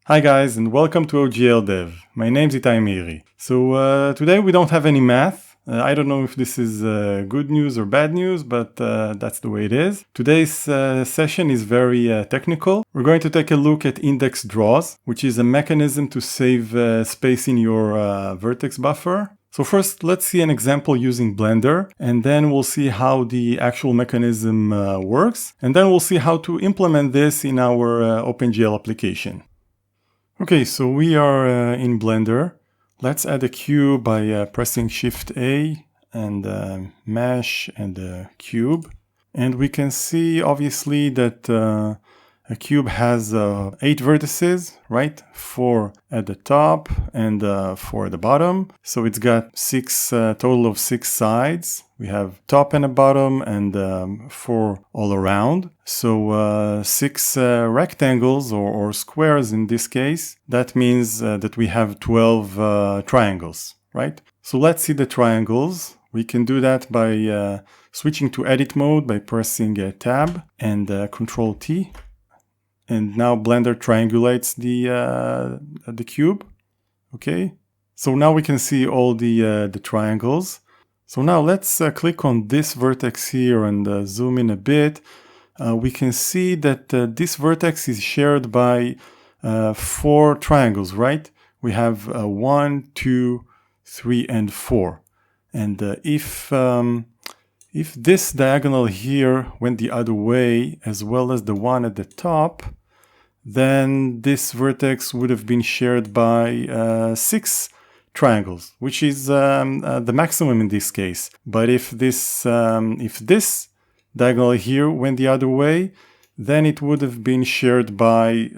Hi guys, and welcome to OGLDEV. My name's Etay Meiri. So today we don't have any math. I don't know if this is good news or bad news, but that's the way it is. Today's session is very technical. We're going to take a look at index draws, which is a mechanism to save space in your vertex buffer. So first, let's see an example using Blender, and then we'll see how the actual mechanism works, and then we'll see how to implement this in our OpenGL application. Okay, so we are in Blender. Let's add a cube by pressing Shift A and Mesh and Cube. And we can see obviously that a cube has 8 vertices, right? 4 at the top and 4 at the bottom. So it's got total of 6 sides. We have top and a bottom and 4 all around. So 6 rectangles or squares in this case. That means that we have 12 triangles, right? So let's see the triangles. We can do that by switching to edit mode by pressing Tab and Control T. And now Blender triangulates the cube. Okay, so now we can see all the triangles. So now let's click on this vertex here and zoom in a bit. We can see that this vertex is shared by 4 triangles, right? We have 1, 2, 3, and 4. And if this diagonal here went the other way, as well as the one at the top, then this vertex would have been shared by 6 triangles, which is the maximum in this case. But if this diagonal here went the other way, then it would have been shared by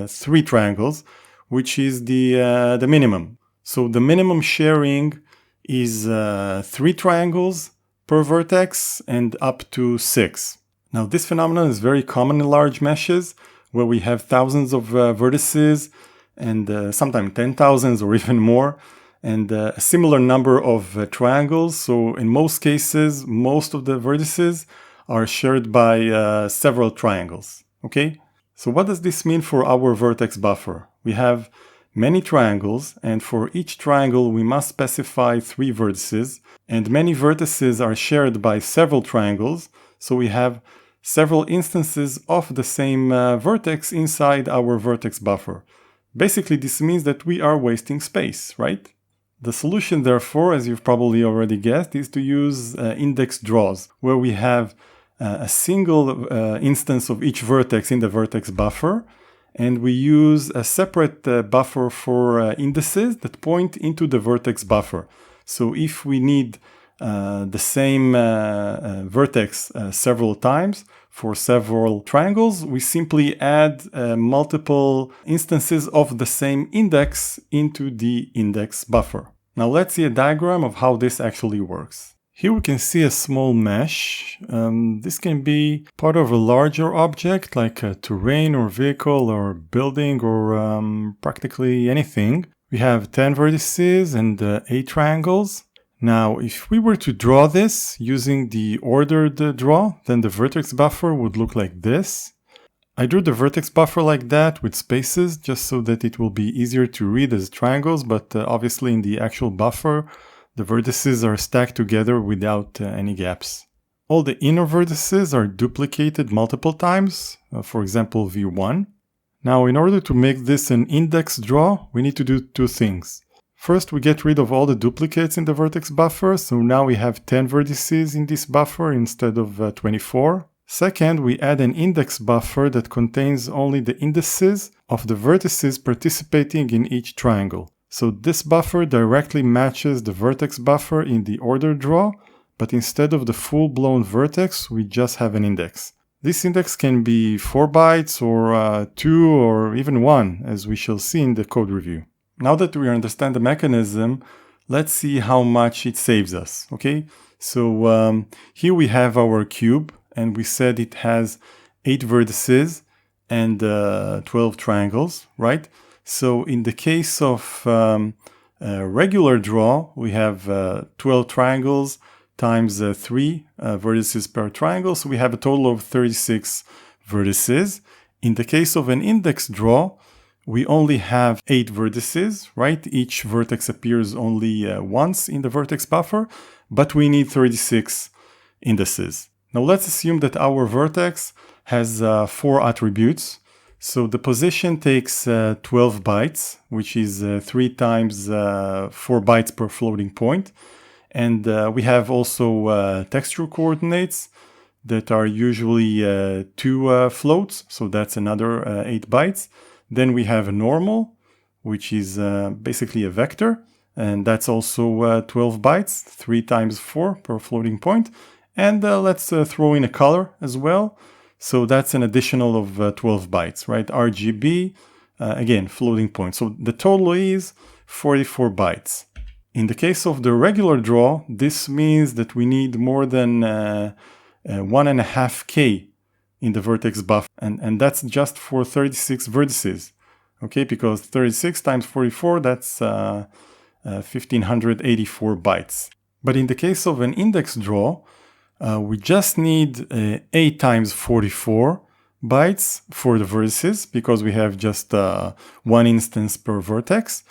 3 triangles, which is the minimum. So the minimum sharing is 3 triangles per vertex and up to 6. Now this phenomenon is very common in large meshes where we have thousands of vertices and sometimes 10,000s or even more, and a similar number of triangles. So in most cases, most of the vertices are shared by several triangles. Okay, so what does this mean for our vertex buffer? We have many triangles, and for each triangle we must specify 3 vertices, and many vertices are shared by several triangles, so we have several instances of the same vertex inside our vertex buffer. Basically, this means that we are wasting space, right? The solution, therefore, as you've probably already guessed, is to use index draws, where we have a single instance of each vertex in the vertex buffer, and we use a separate buffer for indices that point into the vertex buffer. So if we need the same vertex several times for several triangles, we simply add multiple instances of the same index into the index buffer. Now let's see a diagram of how this actually works. Here we can see a small mesh. This can be part of a larger object like a terrain or vehicle or building or practically anything. We have 10 vertices and 8 triangles. Now, if we were to draw this using the ordered draw, then the vertex buffer would look like this. I drew the vertex buffer like that with spaces just so that it will be easier to read as triangles, but obviously in the actual buffer, the vertices are stacked together without any gaps. All the inner vertices are duplicated multiple times, for example V1. Now, in order to make this an index draw, we need to do 2 things. First, we get rid of all the duplicates in the vertex buffer, so now we have 10 vertices in this buffer instead of 24. Second, we add an index buffer that contains only the indices of the vertices participating in each triangle. So this buffer directly matches the vertex buffer in the ordered draw, but instead of the full-blown vertex, we just have an index. This index can be 4 bytes or 2 or even 1, as we shall see in the code review. Now that we understand the mechanism, let's see how much it saves us, okay? So here we have our cube, and we said it has 8 vertices and 12 triangles, right? So in the case of a regular draw, we have 12 triangles times 3 vertices per triangle, so we have a total of 36 vertices. In the case of an index draw, we only have 8 vertices, right? Each vertex appears only once in the vertex buffer, but we need 36 indices. Now let's assume that our vertex has 4 attributes. So the position takes 12 bytes, which is 3 times 4 bytes per floating point. And we have also texture coordinates that are usually 2 floats, so that's another 8 bytes. Then we have a normal, which is basically a vector, and that's also 12 bytes, 3 times 4 per floating point. And let's throw in a color as well. So that's an additional of 12 bytes, right? RGB, again, floating point. So the total is 44 bytes. In the case of the regular draw, this means that we need more than 1.5K in the vertex buffer, and that's just for 36 vertices, okay? Because 36 times 44, that's 1584 bytes. But in the case of an index draw, we just need 8 times 44 bytes for the vertices, because we have just one instance per vertex.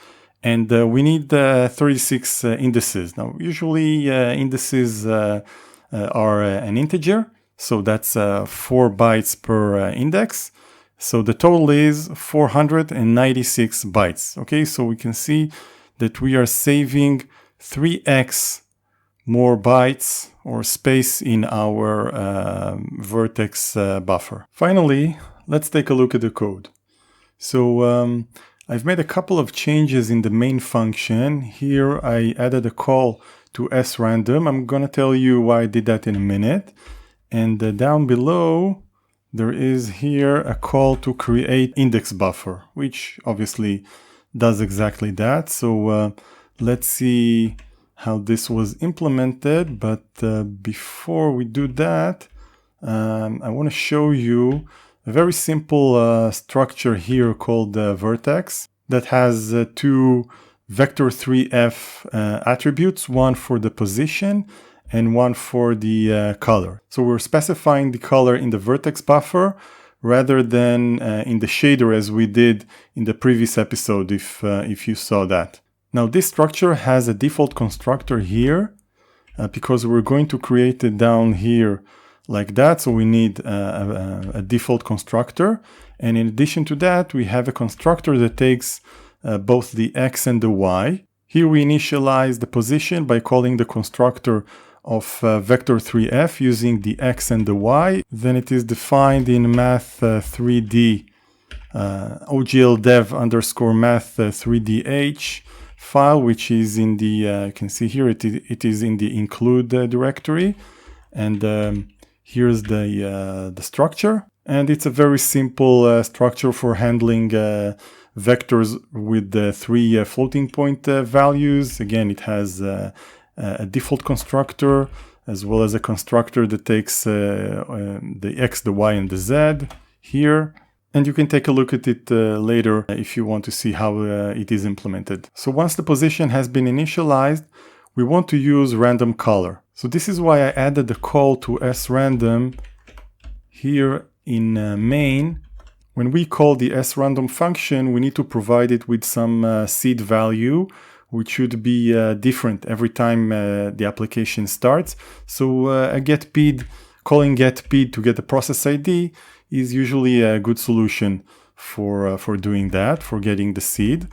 And we need 36 indices. Now, usually indices are an integer, so that's 4 bytes per index. So the total is 496 bytes. Okay, so we can see that we are saving 3x more bytes or space in our vertex buffer. Finally, let's take a look at the code. So I've made a couple of changes in the main function. Here I added a call to sRandom. I'm going to tell you why I did that in a minute. And down below, there is here a call to create index buffer, which obviously does exactly that. So let's see how this was implemented. But before we do that, I want to show you a very simple structure here called vertex that has 2 vector3f attributes, one for the position and one for the color. So we're specifying the color in the vertex buffer rather than in the shader as we did in the previous episode, if you saw that. Now this structure has a default constructor here because we're going to create it down here like that, so we need a default constructor. And in addition to that, we have a constructor that takes both the x and the y. Here we initialize the position by calling the constructor of vector3f using the x and the y. Then it is defined in math3d OGLDEV underscore math3dh file, which is in the, you can see here, it is in the include directory. And here's the structure, and it's a very simple structure for handling vectors with 3 floating point values. Again, it has a default constructor as well as a constructor that takes the x, the y, and the z here. And you can take a look at it later if you want to see how it is implemented. So once the position has been initialized, we want to use random color. So this is why I added the call to sRandom here in main. When we call the sRandom function, we need to provide it with some seed value, which should be different every time the application starts. So a getPid, calling getPid to get the process ID is usually a good solution for doing that, for getting the seed.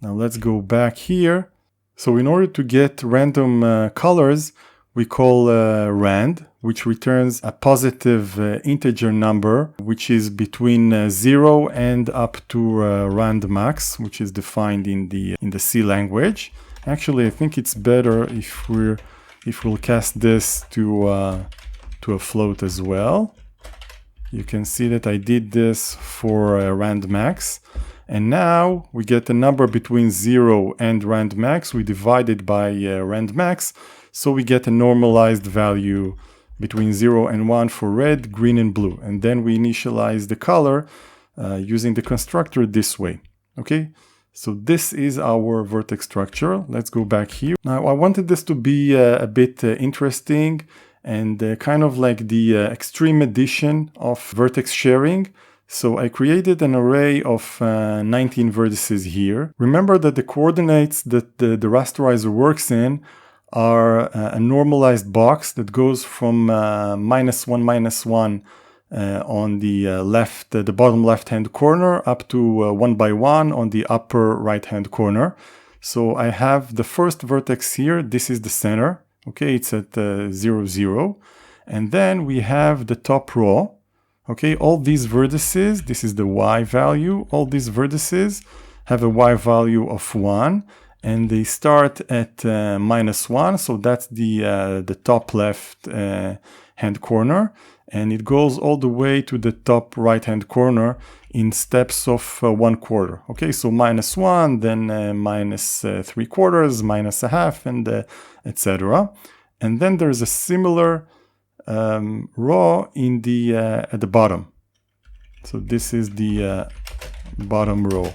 Now let's go back here. So in order to get random colors, we call rand, which returns a positive integer number, which is between 0 and up to rand max, which is defined in the C language. Actually, I think it's better if we'll cast this to a float as well. You can see that I did this for rand max. And now we get a number between 0 and rand max. We divide it by rand max. So we get a normalized value between 0 and 1 for red, green, and blue. And then we initialize the color using the constructor this way. Okay, so this is our vertex structure. Let's go back here. Now I wanted this to be a bit interesting and kind of like the extreme edition of vertex sharing. So I created an array of 19 vertices here. Remember that the coordinates that the rasterizer works in are a normalized box that goes from -1, -1 on the left, the bottom left-hand corner, up to 1 by 1 on the upper right-hand corner. So I have the first vertex here. This is the center. Okay, it's at 0, 0. And then we have the top row. Okay, all these vertices, this is the y value. All these vertices have a y value of 1. And they start at -1. So that's the top left hand corner. And it goes all the way to the top right-hand corner in steps of 1/4. Okay, so -1, then -3/4, -1/2, and etc. And then there's a similar row in the at the bottom. So this is the bottom row.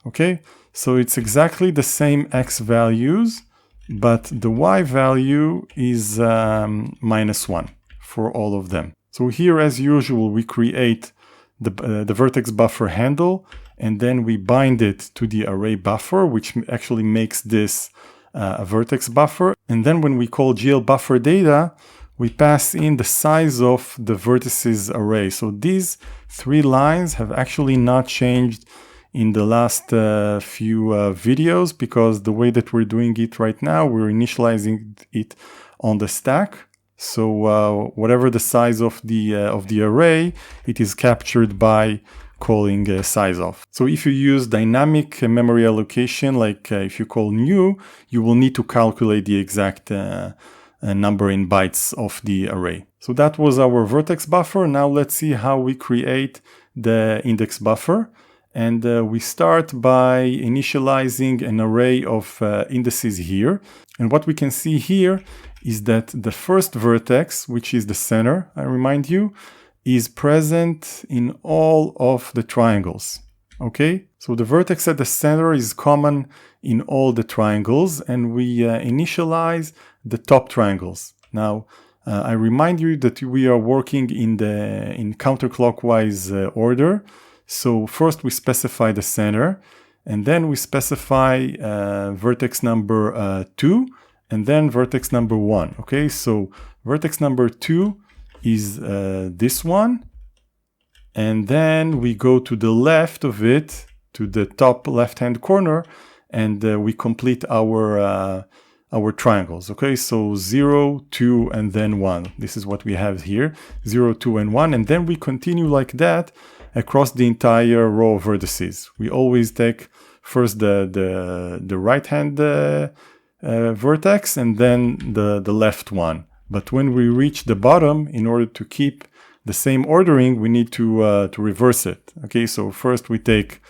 Okay, so it's exactly the same x values, but the y value is -1 for all of them. So here, as usual, we create the vertex buffer handle, and then we bind it to the array buffer, which actually makes this a vertex buffer. And then when we call GL data, we pass in the size of the vertices array. So these 3 lines have actually not changed in the last few videos, because the way that we're doing it right now, we're initializing it on the stack. So whatever the size of the array, it is captured by calling sizeOf. So if you use dynamic memory allocation, like if you call new, you will need to calculate the exact number in bytes of the array. So that was our vertex buffer. Now let's see how we create the index buffer. And we start by initializing an array of indices here. And what we can see here is that the first vertex, which is the center, I remind you, is present in all of the triangles. Okay, so the vertex at the center is common in all the triangles, and we initialize the top triangles. Now, I remind you that we are working in counterclockwise order. So first we specify the center, and then we specify vertex number 2, and then vertex number 1. Okay, so vertex number 2 is this one, and then we go to the left of it, to the top left-hand corner, and we complete our triangles. Okay, so 0, 2, and then 1. This is what we have here, 0, 2, and 1, and then we continue like that across the entire row of vertices. We always take first the right-hand vertex and then the left one. But when we reach the bottom, in order to keep the same ordering, we need to reverse it. Okay, so first we take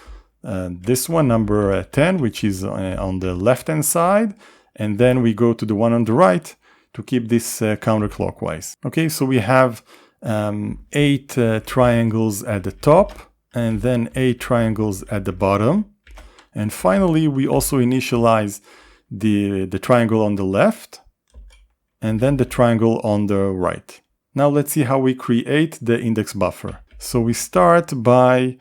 this one, number 10, which is on the left-hand side, and then we go to the one on the right to keep this counterclockwise. Okay, so we have 8 triangles at the top, and then 8 triangles at the bottom. And finally, we also initialize the triangle on the left, and then the triangle on the right. Now let's see how we create the index buffer. So we start by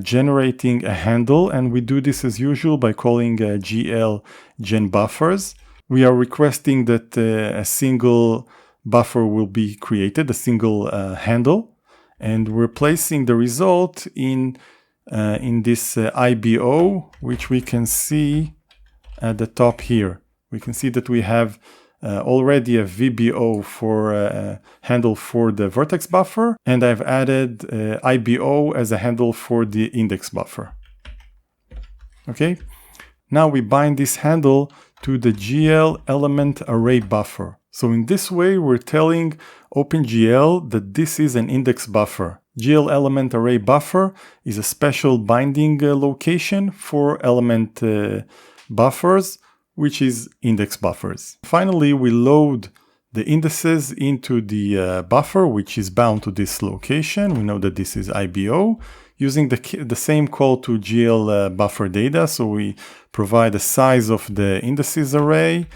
generating a handle, and we do this as usual by calling GL gen buffers. We are requesting that a single buffer will be created, a single handle, and we're placing the result in this IBO, which we can see at the top here. We can see that we have already a VBO for a handle for the vertex buffer, and I've added IBO as a handle for the index buffer. Okay, now we bind this handle to the GL element array buffer. So in this way, we're telling OpenGL that this is an index buffer. GL element array buffer is a special binding location for element buffers, which is index buffers. Finally, we load the indices into the buffer, which is bound to this location. We know that this is IBO, using the same call to GL buffer data. So we provide the size of the indices array,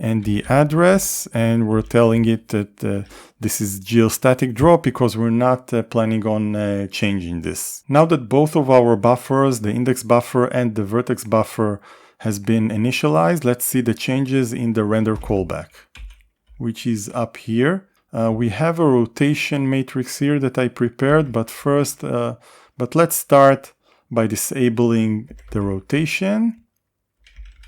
and the address, and we're telling it that this is GL draw because we're not planning on changing this. Now that both of our buffers, the index buffer and the vertex buffer, has been initialized, let's see the changes in the render callback, which is up here. We have a rotation matrix here that I prepared, but let's start by disabling the rotation,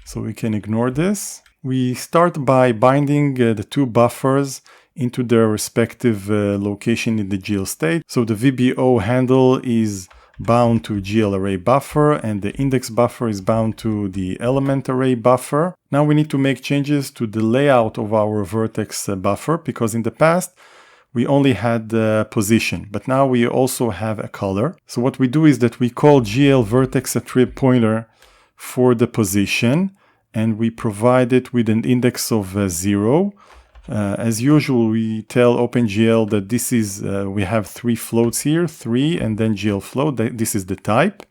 so we can ignore this. We start by binding the two buffers into their respective location in the GL state. So the VBO handle is bound to GL array buffer, and the index buffer is bound to the element array buffer. Now we need to make changes to the layout of our vertex buffer, because in the past we only had the position, but now we also have a color. So what we do is that we call GL vertex attrib pointer for the position, and we provide it with an index of 0. As usual, we tell OpenGL that this is, we have 3 floats here, 3 and then GL float, this is the type,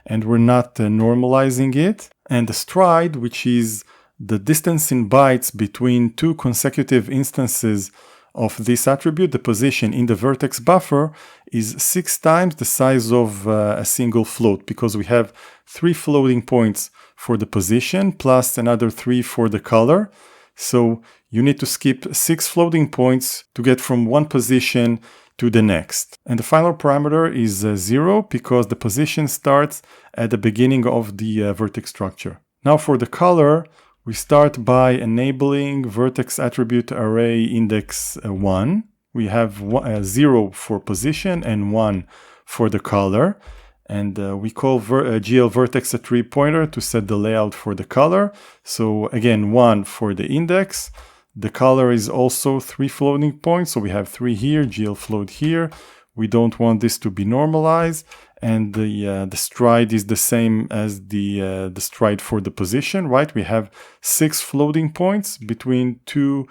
and we're not normalizing it. And the stride, which is the distance in bytes between 2 consecutive instances of this attribute, the position in the vertex buffer, is 6 times the size of a single float, because we have 3 floating points for the position plus another 3 for the color. So you need to skip 6 floating points to get from one position to the next. And the final parameter is 0 because the position starts at the beginning of the vertex structure. Now for the color, we start by enabling vertex attribute array index 1. We have 0 for position and 1 for the color. And we call GL vertex attrib pointer to set the layout for the color. So again, 1 for the index. The color is also 3 floating points. So we have 3 here, GL float here. We don't want this to be normalized. And the stride is the same as the stride for the position, right? We have 6 floating points between 2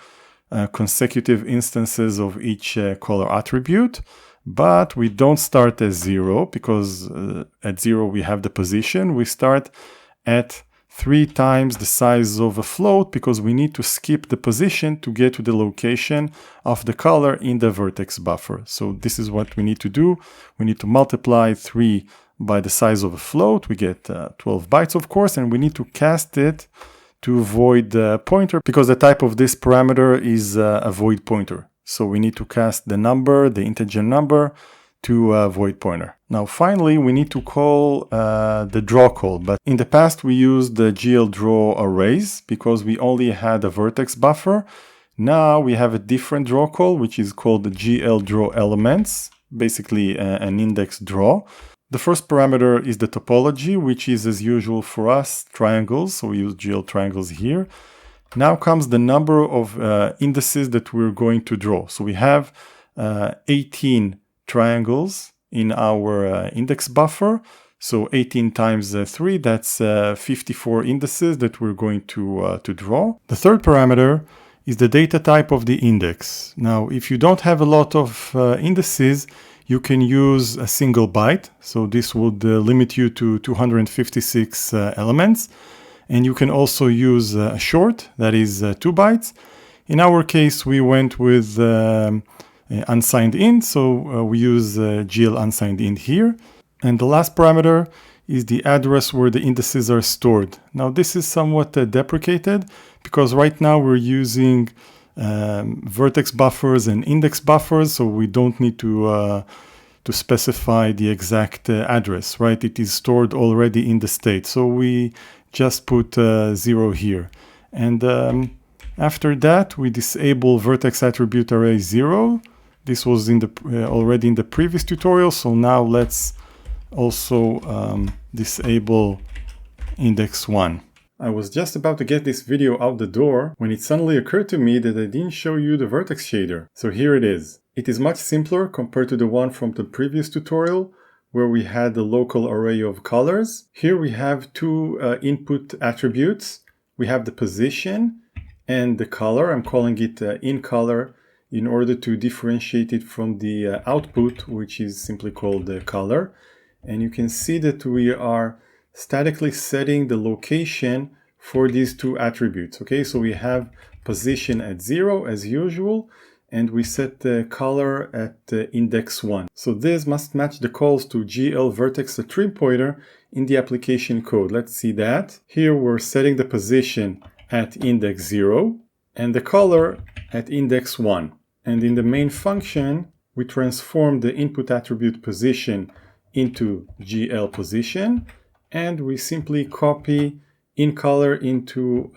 consecutive instances of each color attribute. But we don't start at 0 because at 0 we have the position. We start at 3 times the size of a float because we need to skip the position to get to the location of the color in the vertex buffer. So this is what we need to do. We need to multiply 3 by the size of a float. We get 12 bytes, of course, and we need to cast it to void pointer because the type of this parameter is a void pointer. So we need to cast the number, the integer number, to a void pointer. Now finally, we need to call the draw call, but in the past we used the glDrawArrays because we only had a vertex buffer. Now we have a different draw call, which is called the GLDrawElements, basically an index draw. The first parameter is the topology, which is as usual for us, triangles, so we use GL triangles here. Now comes the number of indices that we're going to draw. So we have 18 triangles in our index buffer. So 18 times 3, that's 54 indices that we're going to draw. The third parameter is the data type of the index. Now, if you don't have a lot of indices, you can use a single byte. So this would limit you to 256 elements. And you can also use a short, that is 2 bytes. In our case, we went with unsigned int, so we use GL unsigned int here. And the last parameter is the address where the indices are stored. Now this is somewhat deprecated because right now we're using vertex buffers and index buffers, so we don't need to specify the exact address, right? It is stored already in the state, so we just put 0 here. And after that, we disable vertex attribute array 0. This was in the already in the previous tutorial, so now let's also disable index 1. I was just about to get this video out the door when it suddenly occurred to me that I didn't show you the vertex shader. So here it is. It is much simpler compared to the one from the previous tutorial where we had the local array of colors. Here we have 2 input attributes. We have the position and the color. I'm calling it in color in order to differentiate it from the output, which is simply called the color. And you can see that we are statically setting the location for these 2 attributes. Okay, so we have position at 0 as usual, and we set the color at index 1. So this must match the calls to GL vertex trim pointer in the application code. Let's see that. Here we're setting the position at index 0 and the color at index 1. And in the main function, we transform the input attribute position into GL position, and we simply copy inColor into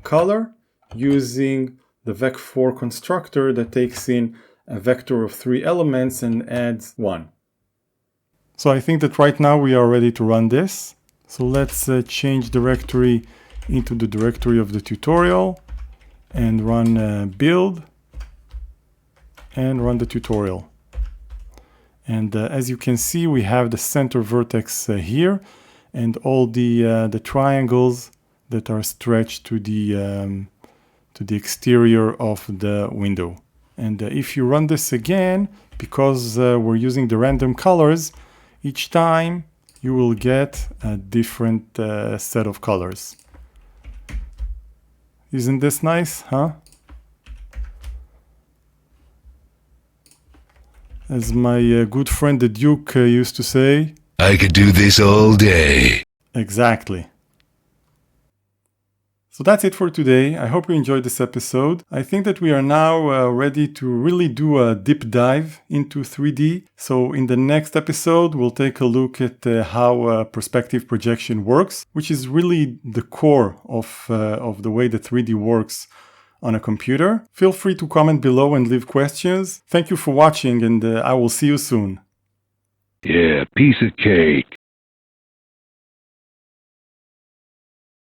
color using the vec4 constructor that takes in a vector of 3 elements and adds 1. So I think that right now we are ready to run this. So let's change directory into the directory of the tutorial and run build and run the tutorial. And as you can see, we have the center vertex here and all the triangles that are stretched to the exterior of the window. And if you run this again, because we're using the random colors, each time you will get a different set of colors. Isn't this nice, huh? As my good friend the Duke used to say, I could do this all day. Exactly. So that's it for today. I hope you enjoyed this episode. I think that we are now ready to really do a deep dive into 3D. So in the next episode, we'll take a look at how perspective projection works, which is really the core of the way that 3D works on a computer. Feel free to comment below and leave questions. Thank you for watching, and I will see you soon. Yeah, piece of cake.